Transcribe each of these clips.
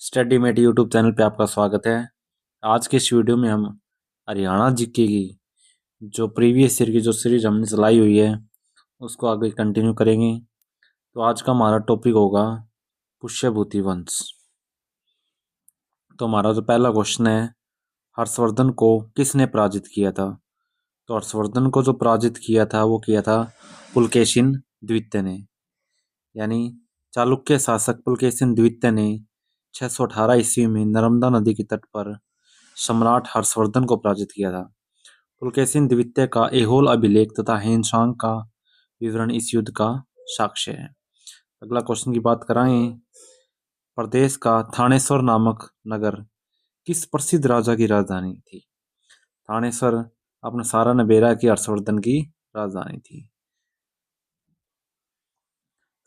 Study met YouTube channel पे आपका स्वागत है। आज के इस वीडियो में हम हरियाणा जीके की जो प्रीवियस ईयर की जो सीरीज हमने चलाई हुई है उसको आगे कंटिन्यू करेंगे। तो आज का हमारा टॉपिक होगा पुष्यभूति वंश। तो हमारा जो पहला क्वेश्चन है, हर्षवर्धन को किसने पराजित किया था? तो हर्षवर्धन को जो पराजित किया था वो किया था पुलकेशिन द्वितीय ने, यानी चालुक्य शासक पुलकेशिन द्वितीय ने 618 ईस्वी में नर्मदा नदी के तट पर सम्राट हर्षवर्धन को पराजित किया था। पुलकेशिन द्वितीय का ऐहोल अभिलेख तथा हेनसांग का विवरण इस युद्ध का साक्ष्य है। अगला क्वेश्चन की बात कराएं, प्रदेश का थानेश्वर नामक नगर किस प्रसिद्ध राजा की राजधानी थी? थानेश्वर अपने सारा नबेरा की हर्षवर्धन की राजधानी थी।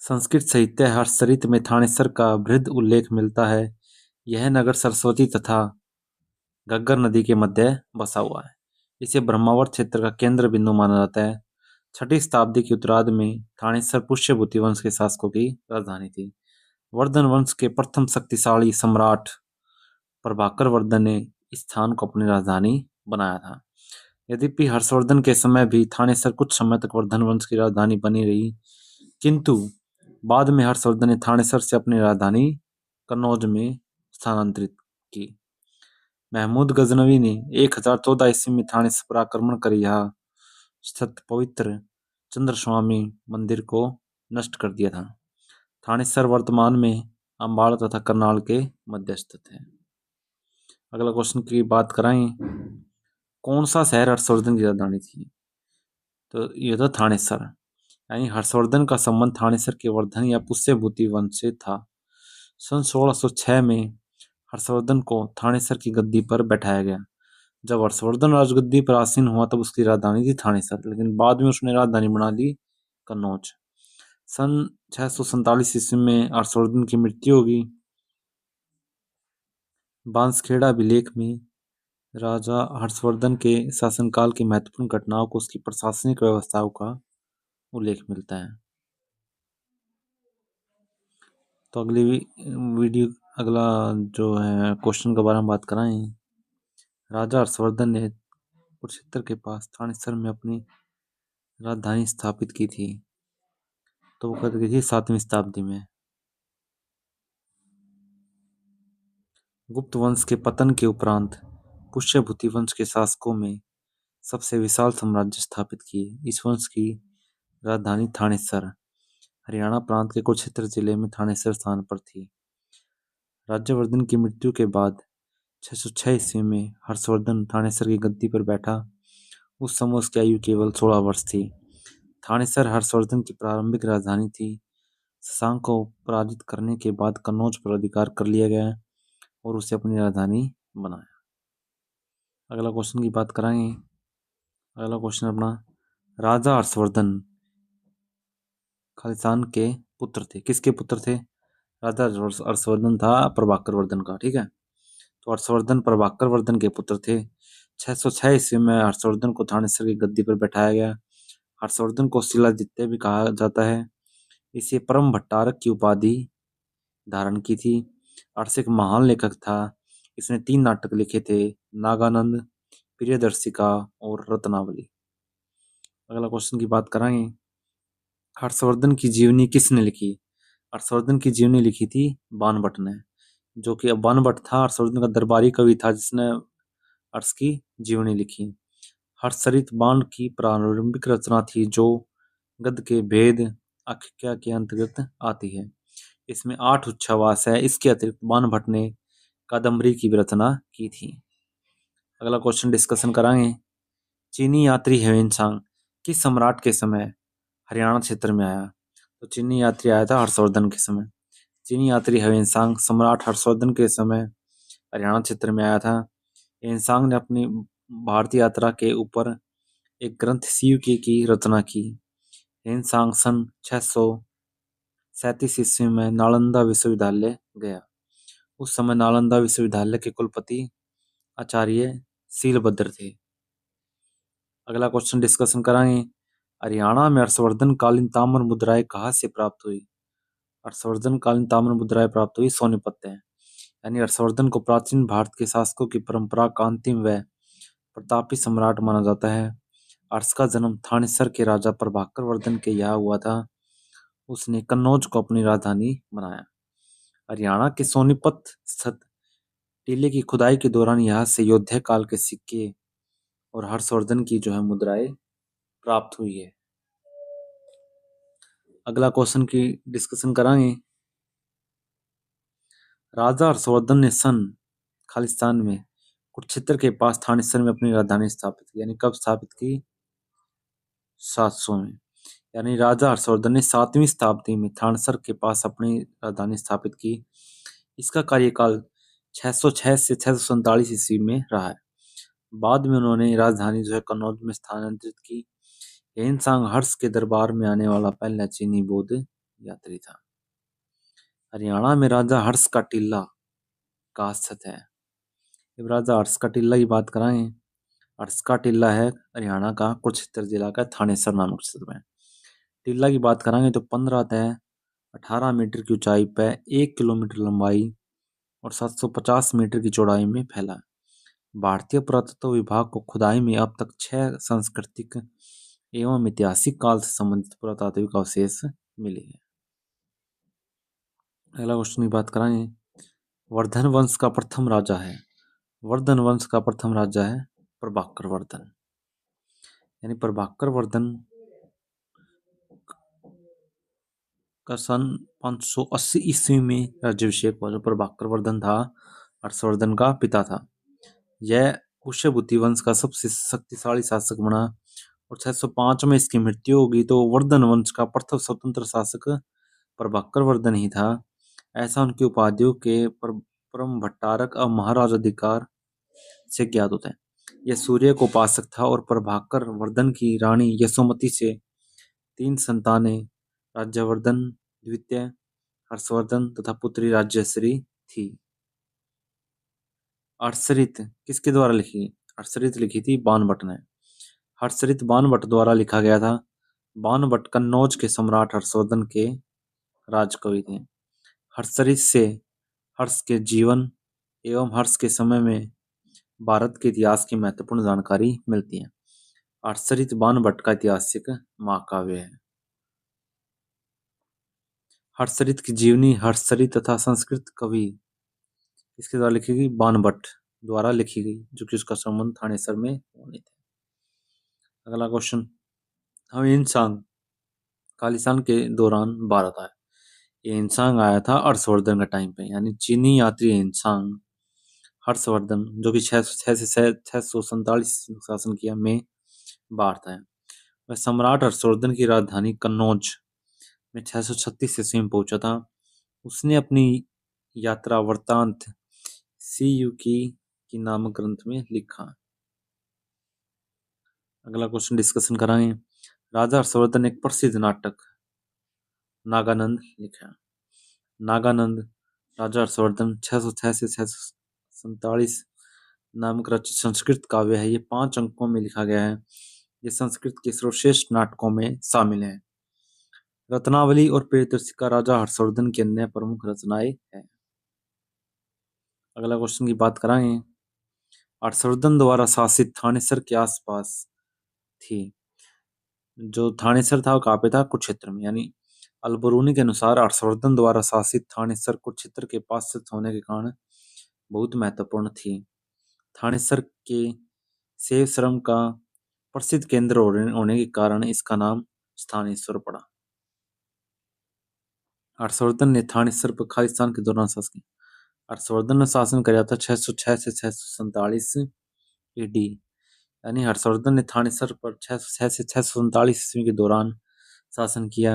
संस्कृत साहित्य हर्षचरित में थानेसर का बृहद उल्लेख मिलता है। यह नगर सरस्वती तथा घग्गर नदी के मध्य बसा हुआ है। इसे ब्रह्मावर्त क्षेत्र का केंद्र बिंदु माना जाता है। 6ठी शताब्दी के उत्तरार्ध में थानेसर पुष्यभूति वंश के शासकों की राजधानी थी। वर्धन वंश के प्रथम शक्तिशाली सम्राट प्रभाकर वर्धन ने इस स्थान को अपनी राजधानी बनाया था। यद्यपि हर्षवर्धन के समय भी थानेसर कुछ समय तक वर्धन वंश की राजधानी बनी रही, किंतु बाद में हर्षवर्धन ने थानेसर से अपनी राजधानी कन्नौज में स्थानांतरित की। महमूद गजनवी ने 1014 ईस्वी में थानेसर पर आक्रमण कर यह स्थित पवित्र चंद्रस्वामी मंदिर को नष्ट कर दिया था। थानेसर वर्तमान में अंबाला तथा करनाल के मध्य स्थित है। अगला क्वेश्चन की बात कराएं, कौन सा शहर हर्षवर्धन की राजधानी थी? तो यह था थानेसर, यानी हर्षवर्धन का संबंध थानेसर के वर्धन या पुष्यभूति वंश से था। सन 1606 में हर्षवर्धन को थानेसर की गद्दी पर बैठाया गया। जब हर्षवर्धन राजगद्दी पर आसीन हुआ तब उसकी राजधानी थी थानेसर, लेकिन बाद में उसने राजधानी बना ली कन्नौज। सन 647 ईस्वी में हर्षवर्धन की मृत्यु होगी। बांसखेड़ा अभिलेख में राजा हर्षवर्धन के शासनकाल की महत्वपूर्ण घटनाओं को उसकी प्रशासनिक व्यवस्थाओं का उल्लेख मिलता है। तो अगला जो है क्वेश्चन के बारे में बात कराएं, राजा हर्षवर्धन ने कुरुक्षेत्र के पास थानेसर में अपनी राजधानी स्थापित की थी। तो वो कब की थी? 7वीं शताब्दी में। गुप्त वंश के पतन के उपरांत पुष्यभूति वंश के शासकों में सबसे विशाल साम्राज्य स्थापित किए। इस वंश की राजधानी थानेसर हरियाणा प्रांत के कुरुक्षेत्र जिले में थानेसर स्थान पर थी। राज्यवर्धन की मृत्यु के बाद 606 ईस्वी में हर्षवर्धन थानेसर की गद्दी पर बैठा। उस समय उसकी आयु केवल 16 वर्ष थी। थानेसर हर्षवर्धन की प्रारंभिक राजधानी थी। शशांक को पराजित करने के बाद कन्नौज पर अधिकार कर लिया गया और उसे अपनी राजधानी बनाया। अगला क्वेश्चन की बात कराएंगे। अगला क्वेश्चन अपना, राजा हर्षवर्धन खालिस्तान के पुत्र थे। किसके पुत्र थे? राजा हर्षवर्धन था प्रभाकर वर्धन का, ठीक है। तो हर्षवर्धन प्रभाकर वर्धन के पुत्र थे। 606 ईस्वी में हर्षवर्धन को थानेसर की गद्दी पर बैठाया गया। हर्षवर्धन को शिलादित्य भी कहा जाता है। इसे परम भट्टारक की उपाधि धारण की थी। अर्श एक महान लेखक था। इसने 3 नाटक लिखे थे, नागानंद, प्रियदर्शिका और रत्नावली। अगला क्वेश्चन की बात कराएंगे, हर्षवर्धन की जीवनी किसने लिखी? हर्षवर्धन की जीवनी लिखी थी बाणभट्ट ने, जो कि बाणभट्ट था हर्षवर्धन का दरबारी कवि था जिसने हर्ष की जीवनी लिखी। हर्षचरित बाण की प्रारंभिक रचना थी जो गद्य के भेद आख्यायिका के अंतर्गत आती है। इसमें 8 उच्छ्वास है। इसके अतिरिक्त बाणभट्ट ने कादम्बरी की भी रचना की थी। अगला क्वेश्चन डिस्कशन कराएंगे, चीनी यात्री ह्वेनसांग किस सम्राट के समय हरियाणा क्षेत्र में आया? तो चीनी यात्री आया था हर्षवर्धन के समय। चीनी यात्री ह्वेनसांग सम्राट हर्षवर्धन के समय हरियाणा क्षेत्र में आया था। ह्वेनसांग ने अपनी भारतीय यात्रा के ऊपर एक ग्रंथ शिव की रचना की। ह्वेनसांग सन 637 ईस्वी में नालंदा विश्वविद्यालय गया। उस समय नालंदा विश्वविद्यालय के कुलपति आचार्य शीलभद्र थे। अगला क्वेश्चन डिस्कशन कराएंगे, हरियाणा में हर्षवर्धन कालीन ताम्र मुद्राएं कहाँ से प्राप्त हुई? हर्षवर्धन कालीन ताम्र मुद्राएं प्राप्त हुई सोनीपत से। यानी हर्षवर्धन को प्राचीन भारत के शासकों की परंपरा का अंतिम व प्रतापी सम्राट माना जाता है। हर्ष का जन्म थानेसर के राजा प्रभाकर वर्धन के यहाँ हुआ था। उसने कन्नौज को अपनी राजधानी बनाया। हरियाणा के सोनीपत स्थित टीले की खुदाई के दौरान यहाँ से योद्धा काल के सिक्के और हर्षवर्धन की जो है मुद्राएं प्राप्त हुई है। अगला क्वेश्चन की डिस्कशन कराएंगे। राजा हर्षवर्धन ने सन खालिस्तान में कुरुक्षेत्र के पास थानेसर में अपनी राजधानी स्थापित की। यानी कब स्थापित की? 700 में। यानी राजा हर्षवर्धन ने 7वीं शताब्दी में थानेसर के पास अपनी राजधानी स्थापित की। इसका कार्यकाल 606 से 647 ईस्वी में रहा है। बाद में उन्होंने राजधानी जो है कन्नौज में स्थानांतरित की। हेनसांग हर्ष के दरबार में आने वाला पहला चीनी बौद्ध यात्री था। हरियाणा में राजा हर्ष का टीला कहाँ स्थित है? अब राजा हर्ष का टीला की बात कराएं। हर्ष का टीला है हरियाणा का कुरुक्षेत्र जिला का थानेसर नामक क्षेत्र में। टीला की बात कराएंगे तो 15 तय 18 मीटर की ऊंचाई पर 1 किलोमीटर लंबाई और 750 मीटर की चौड़ाई में फैला है। भारतीय पुरातत्व विभाग को खुदाई में अब तक 6 सांस्कृतिक एवं ऐतिहासिक काल से संबंधित पुरातात्विक अवशेष मिले हैं। अगला क्वेश्चन की बात कराएं। वर्धन वंश का प्रथम राजा है। वर्धन वंश का प्रथम राजा है प्रभाकर वर्धन। यानी प्रभाकर वर्धन का सन 580 ईस्वी में राज्याभिषेक हुआ। जो प्रभाकर वर्धन था हर्षवर्धन का पिता था। यह पुष्यभूति वंश का सबसे शक्तिशाली शासक बना और 605 में इसकी मृत्यु होगी। तो वर्धन वंश का प्रथम स्वतंत्र शासक प्रभाकर वर्धन ही था। ऐसा उनकी उपाधियों के परम भट्टारक और महाराज अधिकार से ज्ञात होता है। यह सूर्य को उपासक था और प्रभाकर वर्धन की रानी यशोमती से 3 संतानें राज्यवर्धन द्वितीय, हर्षवर्धन तथा पुत्री राज्यश्री थी। हर्षरित किसके द्वारा लिखी? हर्षरित लिखी थी बाणभट्ट ने। हर्षरित बाणभट्ट द्वारा लिखा गया था। बाणभट्ट कन्नौज के सम्राट हर्षवर्धन के राजकवि थे। हर्षरित से हर्ष के जीवन एवं हर्ष के समय में भारत के इतिहास की महत्वपूर्ण जानकारी मिलती है। हर्षरित बाणभट्ट का ऐतिहासिक महाकाव्य है। हर्षरित की जीवनी हर्षरित तथा संस्कृत कवि इसके द्वारा लिखी गई बाणभट्ट द्वारा लिखी गई, जो कि उसका संबंध थानेसर में होने थे। अगला क्वेश्चन, हेनसांग खालिस्तान के दौरान भारत आया। हेनसांग आया था हर्षवर्धन का टाइम पे। यानी चीनी यात्री हेनसांग हर्षवर्धन जो कि 647 शासन किया में भारत आया। वह सम्राट हर्षवर्धन की राजधानी कन्नौज में 636 ईस्वी में पहुंचा था। उसने अपनी यात्रा वृत्तांत की नामक ग्रंथ में लिखा। अगला क्वेश्चन डिस्कशन कराएं। राजा हर्षवर्धन ने एक प्रसिद्ध नाटक नागानंद लिखा। नागानंद राजा हर्षवर्धन 606 से 647 नामक रचित संस्कृत काव्य है। ये 5 अंकों में लिखा गया है। ये संस्कृत के सर्वश्रेष्ठ नाटकों में शामिल है। रत्नावली और प्रियदर्शिका राजा हर्षवर्धन की अन्य प्रमुख रचनाएं हैं। अगला क्वेश्चन की बात कराएं। हर्षवर्धन द्वारा शासित थानेसर के आसपास थी। जो थानेसर था वो कहाँ पे था? कुरुक्षेत्र में। यानी अलबरूनी के अनुसार हर्षवर्धन द्वारा शासित थानेसर कुरुक्षेत्र के पास स्थित होने के कारण बहुत महत्वपूर्ण थी। थानेसर के सेव श्रम का प्रसिद्ध केंद्र होने के कारण इसका नाम स्थानेश्वर पड़ा। हर्षवर्धन ने थानेसर पर खालिस्तान के दौरान शासन किया। हर्षवर्धन ने शासन किया था 606 से 647 एडी। यानी हर्षवर्धन ने थानेसर पर 606 से 647 ईस्वी के दौरान शासन किया।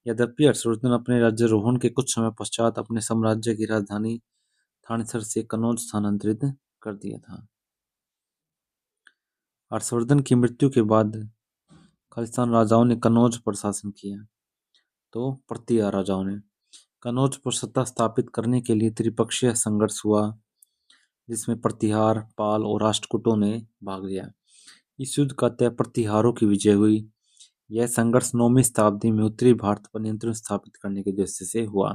यद्यपि हर्षवर्धन अपने राज्यारोहण के कुछ समय पश्चात अपने साम्राज्य की राजधानी थानेसर से कन्नौज स्थानांतरित कर दिया था। हर्षवर्धन की मृत्यु के बाद खालिस्तान राजाओं ने कन्नौज पर शासन किया। तो प्रतिहार राजाओं ने कन्नौज पर सत्ता स्थापित करने के लिए त्रिपक्षीय संघर्ष हुआ, जिसमें प्रतिहार, पाल और राष्ट्रकूटों ने भाग लिया। इस युद्ध का तय प्रतिहारों की विजय हुई। यह संघर्ष 9वीं शताब्दी में उत्तरी भारत पर नियंत्रण स्थापित करने के उद्देश्य से हुआ।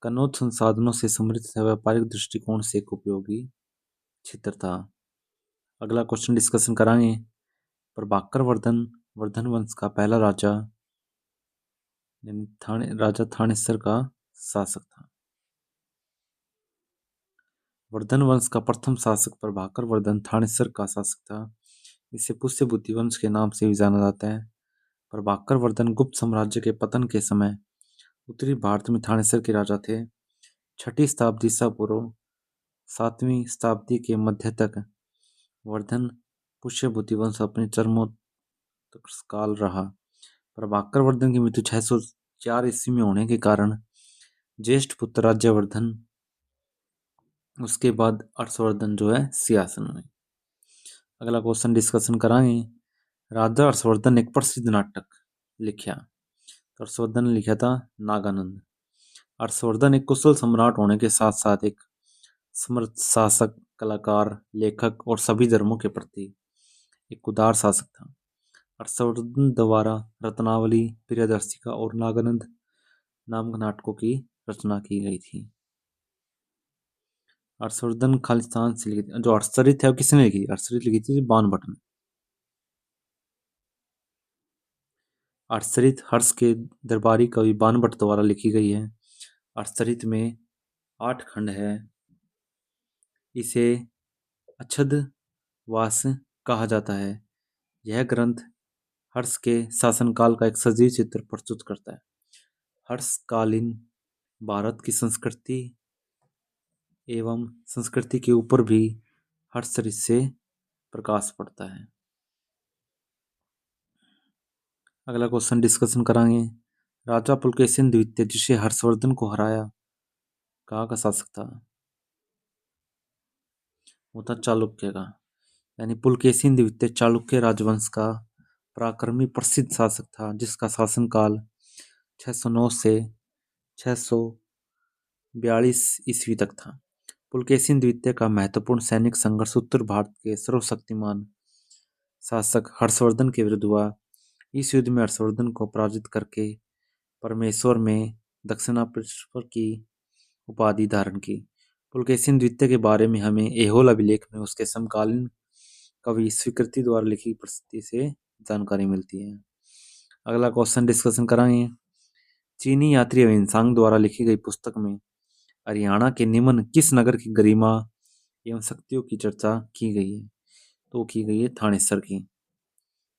कनौज संसाधनों से समृद्ध तथा व्यापारिक दृष्टिकोण से एक उपयोगी क्षेत्र था। अगला क्वेश्चन डिस्कशन कराएंगे। प्रभाकर वर्धन वर्धन वंश का पहला राजा यानी राजा थानेसर का शासक था। वर्धन वंश का प्रथम शासक प्रभाकर वर्धन थानेसर का शासक था। इसे पुष्य बुद्धि वंश के नाम से भी जाना जाता है। प्रभाकर वर्धन गुप्त साम्राज्य के पतन के समय उत्तरी भारत में थानेसर के राजा थे। 6ठी शताब्दी ईसा पूर्व 7वीं शताब्दी के मध्य तक वर्धन पुष्य बुद्धि वंश अपने चरमोत्कर्ष काल रहा। प्रभाकर वर्धन की मृत्यु 604 ईस्वी में होने के कारण ज्येष्ठ पुत्र राज्यवर्धन उसके बाद हर्षवर्धन जो है सिंहासन में। अगला क्वेश्चन डिस्कशन कराएंगे। राजा हर्षवर्धन ने एक प्रसिद्ध नाटक लिखा। हर्षवर्धन ने लिखा था नागानंद। हर्षवर्धन एक कुशल सम्राट होने के साथ साथ एक समर्थ शासक, कलाकार, लेखक और सभी धर्मों के प्रति एक उदार शासक था। हर्षवर्धन द्वारा रत्नावली, प्रियदर्शिका और नागानंद नामक नाटकों की रचना की गई थी। हर्षवर्धन खालिस्तान से लिखी थी। जो हर्षचरित है वो किसने लिखी? हर्षचरित लिखी थी बाणभट्ट ने। हर्षचरित हर्ष के दरबारी कवि बाणभट्ट द्वारा लिखी गई है। हर्षचरित में 8 खंड है। इसे अक्षदवास कहा जाता है। यह ग्रंथ हर्ष के शासनकाल का एक सजीव चित्र प्रस्तुत करता है। हर्षकालीन भारत की संस्कृति एवं संस्कृति के ऊपर भी हर्षचरित से प्रकाश पड़ता है। अगला क्वेश्चन डिस्कशन कराएंगे। राजा पुलकेशिन द्वितीय जिसे हर्षवर्धन को हराया कहाँ का शासक था? वो था चालुक्य का। यानी पुलकेशिन द्वितीय चालुक्य राजवंश का पराक्रमी प्रसिद्ध शासक था, जिसका शासनकाल 609 से 642 ईस्वी तक था। पुलकेशिन द्वितीय का महत्वपूर्ण सैनिक संघर्ष उत्तर भारत के सर्वशक्तिमान शासक हर्षवर्धन के विरुद्ध हुआ। इस युद्ध में हर्षवर्धन को पराजित करके परमेश्वर में दक्षिणापेश्वर की उपाधि धारण की। पुलकेशिन द्वितीय के बारे में हमें ऐहोल अभिलेख में उसके समकालीन कवि स्वीकृति द्वारा लिखी प्रसिद्धि से जानकारी मिलती है। अगला क्वेश्चन डिस्कशन कराएंगे। चीनी यात्री वेन्सांग द्वारा लिखी गई पुस्तक में हरियाणा के निम्न किस नगर की गरिमा एवं शक्तियों की चर्चा की गई है? तो की गई है थानेसर की।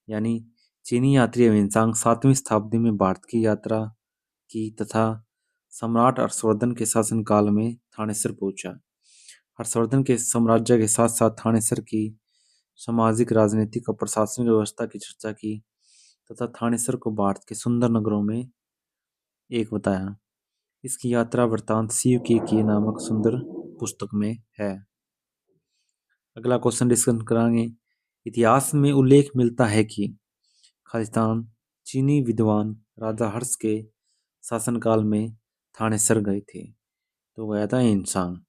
यानी चीनी यात्री वेन्सांग 7वीं शताब्दी में भारत की यात्रा की तथा सम्राट हर्षवर्धन के शासनकाल में थानेसर पहुंचा। हर्षवर्धन के साम्राज्य के साथ साथ थानेसर की सामाजिक, राजनीतिक और प्रशासनिक व्यवस्था की चर्चा की तथा थानेसर को भारत के सुंदर नगरों में एक बताया। इसकी यात्रा वृत्तांत शिव की नामक सुंदर पुस्तक में है। अगला क्वेश्चन डिस्कस कराएंगे। इतिहास में उल्लेख मिलता है कि खालिस्तान चीनी विद्वान राजा हर्ष के शासनकाल में थानेसर गए थे। तो गया था इंसान।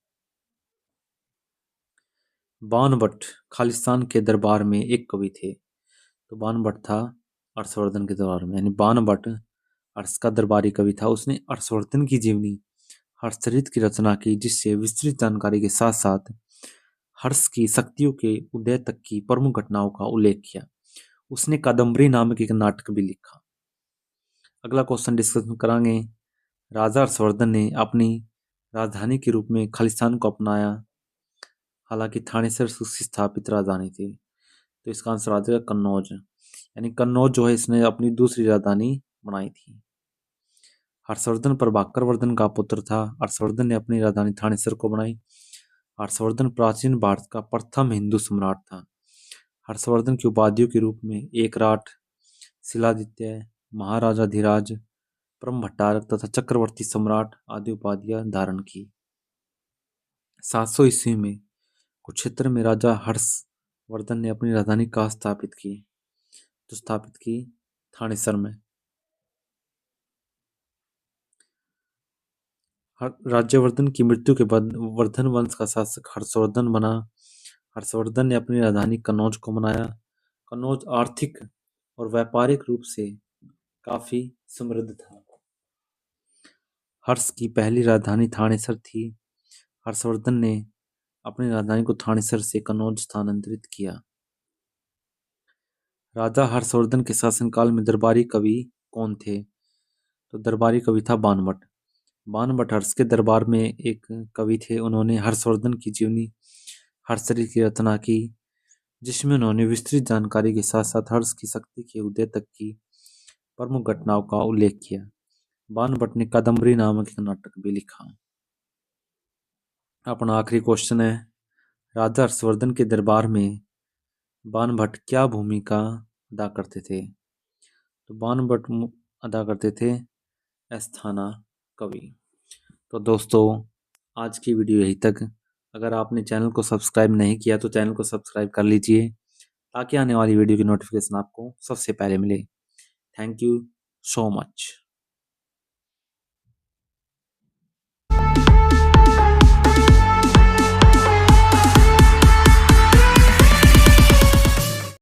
बाणभट्ट खालिस्तान के दरबार में एक कवि थे। तो बाणभट्ट था हर्षवर्धन के दरबार में, यानी बाणभट्ट हर्ष का दरबारी कवि था। उसने हर्षवर्धन की जीवनी हर्षचरित की रचना की, जिससे विस्तृत जानकारी के साथ साथ हर्ष की शक्तियों के उदय तक की प्रमुख घटनाओं का उल्लेख किया। उसने कादम्बरी नामक एक नाटक भी लिखा। अगला क्वेश्चन डिस्कस कराएंगे। राजा हर्षवर्धन ने अपनी राजधानी के रूप में खालिस्तान को अपनाया। हालांकि थानेसर उसकी स्थापित राजधानी थी। तो इसका आंसर आ जाएगा कन्नौज। यानी कन्नौज जो है इसने अपनी दूसरी राजधानी बनाई थी। हर्षवर्धन प्रभाकर वर्धन का पुत्र था। हर्षवर्धन ने अपनी राजधानी थानेसर को बनाई। हर्षवर्धन प्राचीन भारत का प्रथम हिंदू सम्राट था। हर्षवर्धन की उपाधियों के रूप में एकराट, शिलादित्य, महाराजाधिराज, ब्रह्मभट्टारक तथा चक्रवर्ती सम्राट आदि उपाधियां धारण की। 700 ईस्वी में कुरुक्षेत्र में राजा हर्षवर्धन ने अपनी राजधानी कहाँ स्थापित की? तो स्थापित की थानेसर में। राज्यवर्धन की मृत्यु के बाद वर्धन वंश का शासक हर्षवर्धन बना। हर्षवर्धन ने अपनी राजधानी कन्नौज को बनाया। कन्नौज आर्थिक और व्यापारिक रूप से काफी समृद्ध था। हर्ष की पहली राजधानी थानेसर थी। हर्षवर्धन ने अपनी राजधानी को थानेसर से कन्नौज स्थानांतरित किया। राजा हर्षवर्धन के शासनकाल में दरबारी कवि कौन थे? तो दरबारी कवि था बाणभट्ट। बाणभट्ट हर्ष के दरबार में एक कवि थे। उन्होंने हर्षवर्धन की जीवनी हर्षचरित की रचना की, जिसमें उन्होंने विस्तृत जानकारी के साथ साथ हर्ष की शक्ति के उदय तक की प्रमुख घटनाओं का उल्लेख किया। बाणभट्ट ने कादम्बरी नामक एक नाटक भी लिखा। अपना आखिरी क्वेश्चन है, राजा हर्षवर्धन के दरबार में बाणभट्ट क्या भूमिका अदा करते थे? तो बाणभट्ट अदा करते थे अस्थाना कवि। तो दोस्तों, आज की वीडियो यहीं तक। अगर आपने चैनल को सब्सक्राइब नहीं किया तो चैनल को सब्सक्राइब कर लीजिए, ताकि आने वाली वीडियो की नोटिफिकेशन आपको सबसे पहले मिले। Thank you so much.